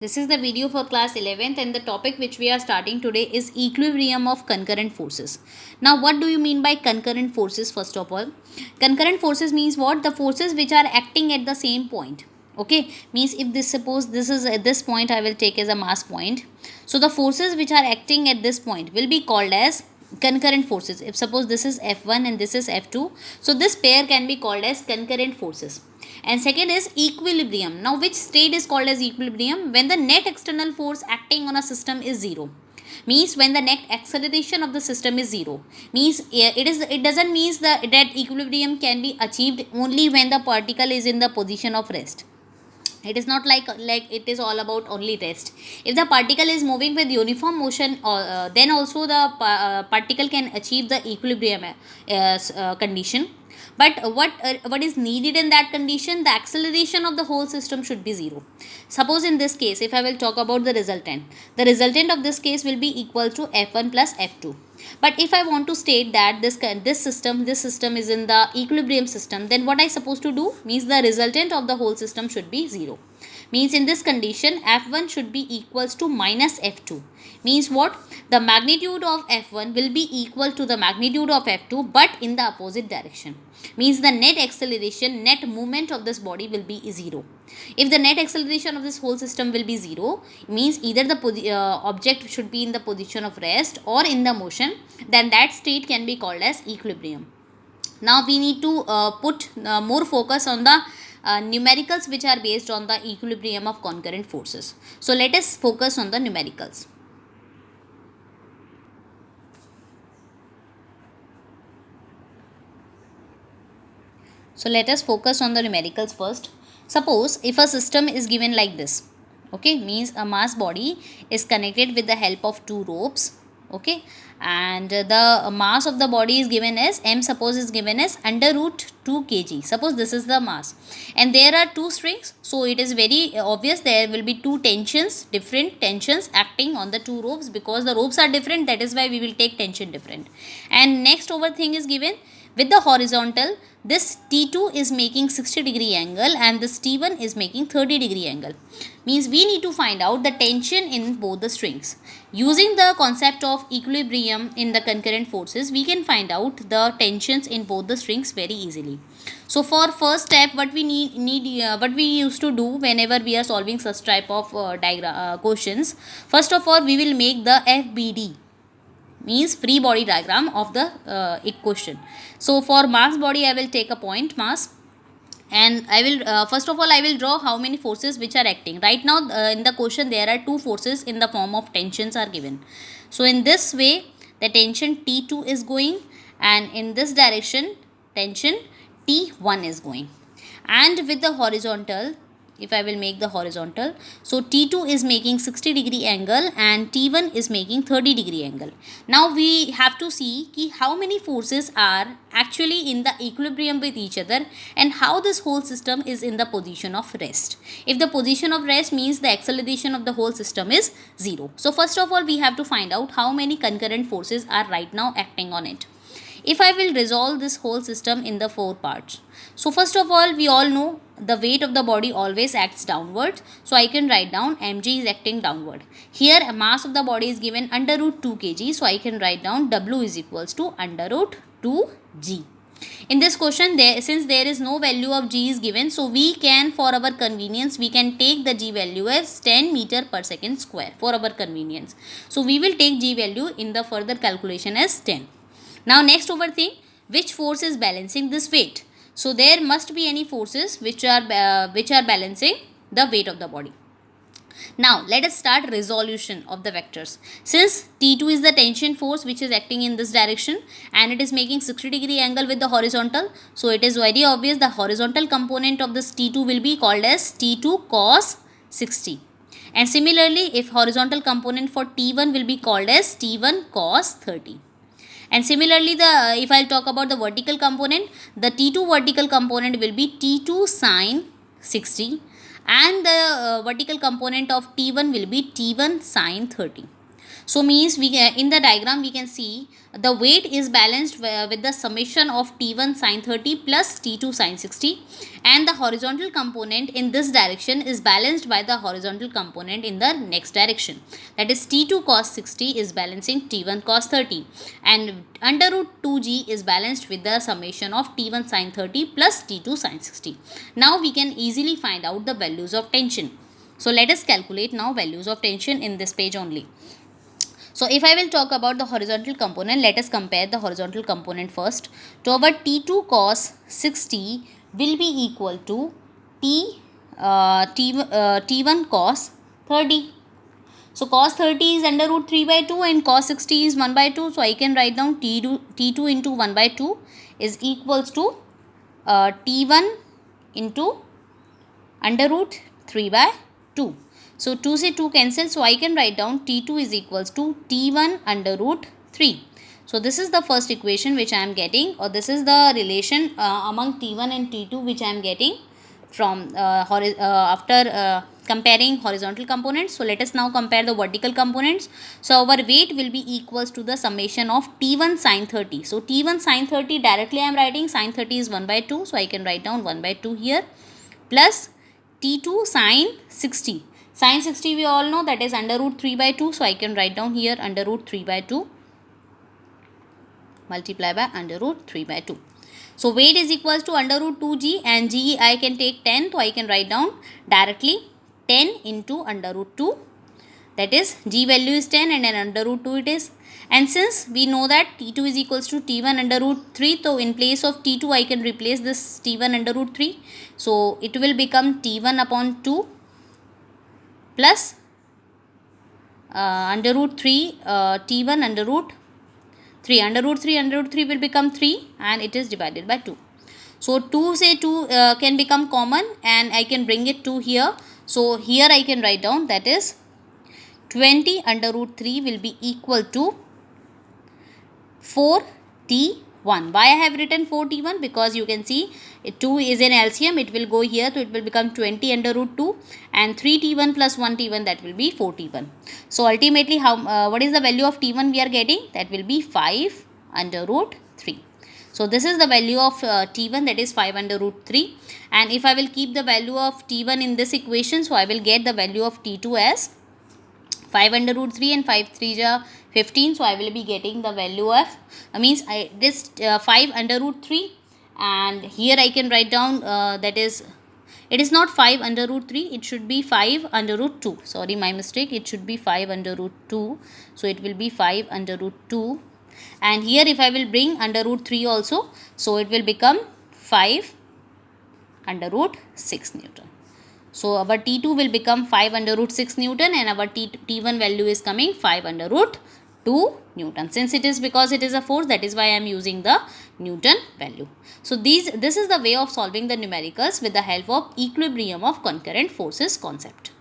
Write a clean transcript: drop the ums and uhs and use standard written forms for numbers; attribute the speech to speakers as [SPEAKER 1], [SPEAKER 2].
[SPEAKER 1] This is the video for class 11th and the topic which we are starting today is equilibrium of concurrent forces. Now what do you mean by concurrent forces first of all? Concurrent forces means what? The forces which are acting at the same point. Okay, means if this suppose this is at this point I will take as a mass point. So the forces which are acting at this point will be called as concurrent forces. If suppose this is F1 and this is F2, so this pair can be called as concurrent forces. And second is equilibrium. Now which state is called as equilibrium? When the net external force acting on a system is zero, means when the net acceleration of the system is zero, means it doesn't means that equilibrium can be achieved only when the particle is in the position of rest. It is not like it is all about only rest. If the particle is moving with uniform motion, then also the particle can achieve the equilibrium condition. But what is needed in that condition? The acceleration of the whole system should be zero. Suppose in this case, if I will talk about the resultant of this case will be equal to F1 plus F2. But if I want to state that this system is in the equilibrium system, then what I supposed to do? Means the resultant of the whole system should be zero. Means in this condition F1 should be equals to minus F2. Means what? The magnitude of F1 will be equal to the magnitude of F2 but in the opposite direction. Means the net acceleration, net movement of this body will be zero. If the net acceleration of this whole system will be zero, means either the object should be in the position of rest or in the motion, then that state can be called as equilibrium. Now we need to put more focus on the numericals which are based on the equilibrium of concurrent forces. So let us focus on the numericals. So let us focus on the numericals first. Suppose if a system is given like this, okay, means a mass body is connected with the help of two ropes, okay, and the mass of the body is given as m, suppose is given as under root 2 kg. Suppose this is the mass and there are two strings, so it is very obvious there will be two tensions, different tensions acting on the two ropes, because the ropes are different, that is why we will take tension different. And next over thing is given with the horizontal, this T2 is making 60-degree angle and this T1 is making 30-degree angle. Means we need to find out the tension in both the strings. Using the concept of equilibrium in the concurrent forces, we can find out the tensions in both the strings very easily. So for first step, what we what we used to do whenever we are solving such type of questions, first of all we will make the FBD, means free body diagram of the equation. So for mass body I will take a point mass and I will first of all I will draw how many forces which are acting. Right now in the question there are two forces in the form of tensions are given. So in this way the tension T2 is going and in this direction tension T1 is going. And with the horizontal, if I will make the horizontal, so T2 is making 60-degree angle and T1 is making 30-degree angle. Now we have to see how many forces are actually in the equilibrium with each other and how this whole system is in the position of rest. If the position of rest means the acceleration of the whole system is zero. So first of all we have to find out how many concurrent forces are right now acting on it. If I will resolve this whole system in the four parts. So first of all we all know the weight of the body always acts downward. So I can write down mg is acting downward. Here a mass of the body is given under root 2 kg. So I can write down w is equals to under root 2 g. In this question, since there is no value of g is given, so we can, for our convenience, we can take the g value as 10 meter per second square for our convenience. So we will take g value in the further calculation as 10. Now next over thing, which force is balancing this weight? So there must be any forces which are balancing the weight of the body. Now let us start resolution of the vectors. Since T2 is the tension force which is acting in this direction and it is making 60-degree angle with the horizontal, so it is very obvious the horizontal component of this T2 will be called as T2 cos 60. And similarly, if horizontal component for T1 will be called as T1 cos 30. And similarly, if I'll talk about the vertical component, the T2 vertical component will be T2 sine 60 and the vertical component of T1 will be T1 sine 30. So means we in the diagram we can see the weight is balanced with the summation of T1 sin 30 plus T2 sin 60, and the horizontal component in this direction is balanced by the horizontal component in the next direction. That is T2 cos 60 is balancing T1 cos 30, and under root 2g is balanced with the summation of T1 sin 30 plus T2 sin 60. Now we can easily find out the values of tension. So let us calculate now values of tension in this page only. So if I will talk about the horizontal component, let us compare the horizontal component first. So our T2 cos 60 will be equal to T1 cos 30. So cos 30 is under root 3 by 2 and cos 60 is 1 by 2. So I can write down T2 into 1 by 2 is equals to T1 into under root 3 by 2. So 2 से 2 cancel. So I can write down T2 is equals to T1 under root 3. So this is the first equation which I am getting, or this is the relation among T1 and T2 which I am getting from after comparing horizontal components. So let us now compare the vertical components. So our weight will be equals to the summation of T1 sin 30. So T1 sin 30 directly I am writing sin 30 is 1 by 2. So I can write down 1 by 2 here, plus T2 sin 60. Sin 60 we all know that is under root 3 by 2. So I can write down here under root 3 by 2 multiply by under root 3 by 2. So weight is equals to under root 2g, and g I can take 10. So I can write down directly 10 into under root 2. That is g value is 10 and then under root 2 it is. And since we know that T2 is equals to T1 under root 3, so in place of T2 I can replace this T1 under root 3. So it will become T1 upon 2 plus under root 3 T1 under root 3. Under root 3 will become 3 and it is divided by 2. So 2 say 2 can become common and I can bring it to here. So here I can write down that is 20 under root 3 will be equal to 4T1. Why I have written 4T1? Because you can see 2 is an LCM, it will go here, so it will become 20 under root 2, and 3T1 plus 1T1, that will be 4T1. So ultimately what is the value of T1 we are getting? That will be 5 under root 3. So this is the value of T1, that is 5 under root 3. And if I will keep the value of T1 in this equation, so I will get the value of T2 as 5 under root 3 and 5 3 are 15. So I will be getting the value of this 5 under root 3, and here I can write down that is, it is not 5 under root 3, it should be 5 under root 2. Sorry, my mistake, it should be 5 under root 2. So it will be 5 under root 2, and here if I will bring under root 3 also, so it will become 5 under root 6 Newton. So our T2 will become 5 under root 6 Newton, and our T1 value is coming 5 under root 2 Newton. Since it is because it is a force, that is why I am using the Newton value. So this is the way of solving the numericals with the help of equilibrium of concurrent forces concept.